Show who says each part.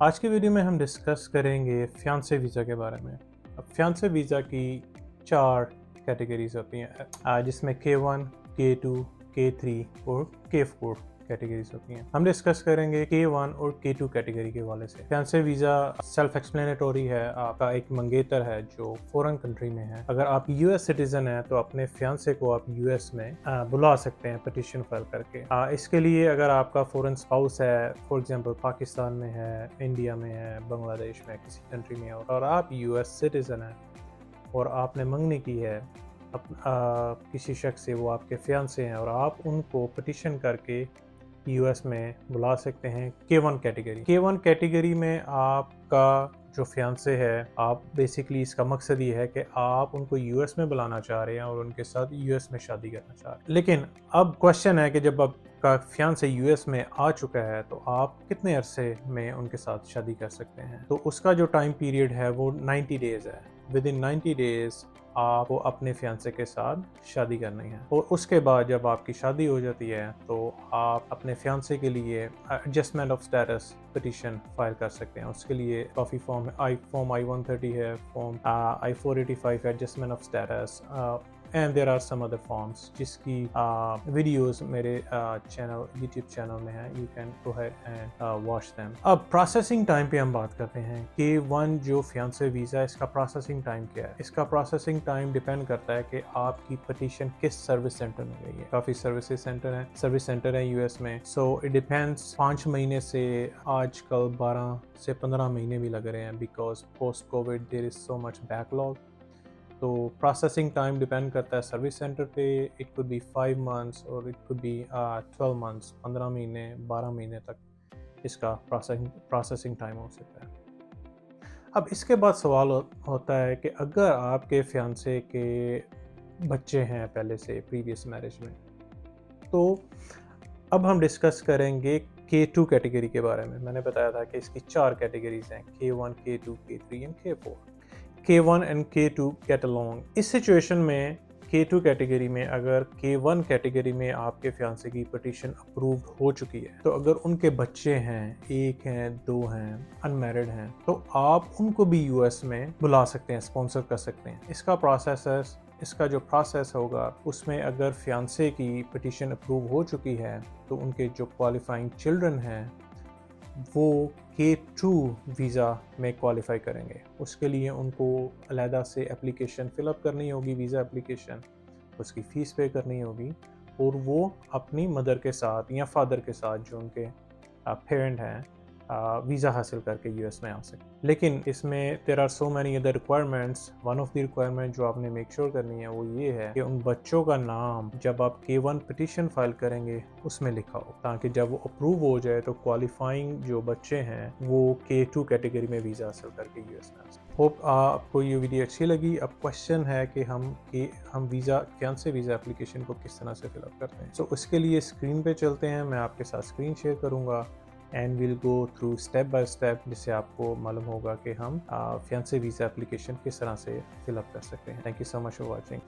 Speaker 1: आज की वीडियो में हम डिस्कस करेंगे फियांसे वीज़ा के बारे में। अब फियांसे वीज़ा की 4 कैटेगरीज़ होती हैं जिसमें K1, K2, K3 और K4 कैटेगरीज़ होती हैं। हम डिस्कस करेंगे K1 और K2 कैटेगरी के हवाले से। फियांसे वीज़ा सेल्फ एक्सप्लेनेटरी है, आपका एक मंगेतर है जो फॉरेन कंट्री में है। अगर आप यूएस सिटीजन हैं तो अपने फियांसे को आप यूएस में बुला सकते हैं पिटिशन फाइल करके। इसके लिए अगर आपका फॉरेन स्पाउस है, फॉर एग्जांपल पाकिस्तान में है, इंडिया में है, बांग्लादेश में, किसी कंट्री में है और आप यूएस सिटीजन हैं और आपने मंगनी की है किसी शख्स से, वो आपके फियांसे हैं और आप उनको पिटिशन करके यूएस में बुला सकते हैं K1 कैटेगरी। K1 कैटेगरी में आपका जो फियांसे है, आप बेसिकली इसका मकसद ये है कि आप उनको यूएस में बुलाना चाह रहे हैं और उनके साथ यूएस में शादी करना चाह रहे हैं। लेकिन अब क्वेश्चन है कि जब आपका फियांसे यूएस में आ चुका है तो आप कितने अरसे में उनके साथ शादी कर सकते हैं। तो उसका जो टाइम पीरियड है वो 90 डेज़ है। विद इन 90 डेज़ आपको अपने फियांसे के साथ शादी करनी है और उसके बाद जब आपकी शादी हो जाती है तो आप अपने फियांसे के लिए adjustment of status petition file कर सकते हैं। उसके लिए काफ़ी फॉर्म I-130 है, form I-485 adjustment of status and there are some other forms जिसकी वीडियोस मेरे यूट्यूब चैनल में है। You can go ahead and watch them. अब प्रोसेसिंग टाइम पे हम बात करते हैं। K1 जो फियांसे वीज़ा, इसका प्रोसेसिंग टाइम क्या है। इसका प्रोसेसिंग टाइम डिपेंड करता है कि आपकी पिटीशन किस सर्विस सेंटर में गई है। काफ़ी सर्विस सेंटर है यूएस में, सो इट डिपेंड्स। 5 महीने से आजकल 12 से 15 महीने भी लग रहे हैं because post covid there is so much backlog. तो प्रोसेसिंग टाइम डिपेंड करता है सर्विस सेंटर पे। इट कुड बी 5 मंथ्स और इट कुड बी 12 मंथ्स, 15 महीने, 12 महीने तक इसका प्रोसेसिंग टाइम हो सकता है। अब इसके बाद सवाल होता है कि अगर आपके फियांसे के बच्चे हैं पहले से प्रीवियस मैरिज में, तो अब हम डिस्कस करेंगे K2 कैटेगरी के बारे में। मैंने बताया था कि इसकी 4 कैटेगरीज हैं, K1, K2, K3 and K4। K1 and K2 get along. इस सिचुएशन में K2 कैटेगरी में अगर K1 कैटेगरी में आपके फियांसे की पिटीशन अप्रूव्ड हो चुकी है तो अगर उनके बच्चे हैं, 1 हैं, 2 हैं, अनमैरिड हैं, तो आप उनको भी यूएस में बुला सकते हैं, स्पॉन्सर कर सकते हैं। इसका जो प्रोसेस होगा उसमें अगर फियांसे की पिटीशन अप्रूव हो चुकी है तो उनके जो क्वालिफाइंग चिल्ड्रन हैं वो K2 वीज़ा में क्वालिफाई करेंगे। उसके लिए उनको अलहदा से एप्लीकेशन फ़िलअप करनी होगी, वीज़ा एप्लीकेशन, उसकी फ़ीस पे करनी होगी और वो अपनी मदर के साथ या फादर के साथ जो उनके पेरेंट हैं वीज़ा हासिल करके यूएस में आ सकते। लेकिन इसमें there are so many other requirements. One of the requirement जो आपने मेक श्योर करनी है वो ये है कि उन बच्चों का नाम जब आप K1 पिटीशन फाइल करेंगे उसमें लिखा हो, ताकि जब वो अप्रूव हो जाए तो क्वालिफाइंग जो बच्चे हैं वो K2 कैटेगरी में वीज़ा हासिल करके यूएस में आ सकते। होप आपको ये वीडियो अच्छी लगी। अब क्वेश्चन है कि हम फियांसे वीज़ा एप्लीकेशन को किस तरह से फिलअप करते हैं। सो उसके लिए स्क्रीन पे चलते हैं, मैं आपके साथ स्क्रीन शेयर करूँगा and will go through step by step, जिससे आपको मालूम होगा कि हम फियांसे वीज़ा एप्लीकेशन किस तरह से फिलअप कर सकते हैं। Thank you so much for watching.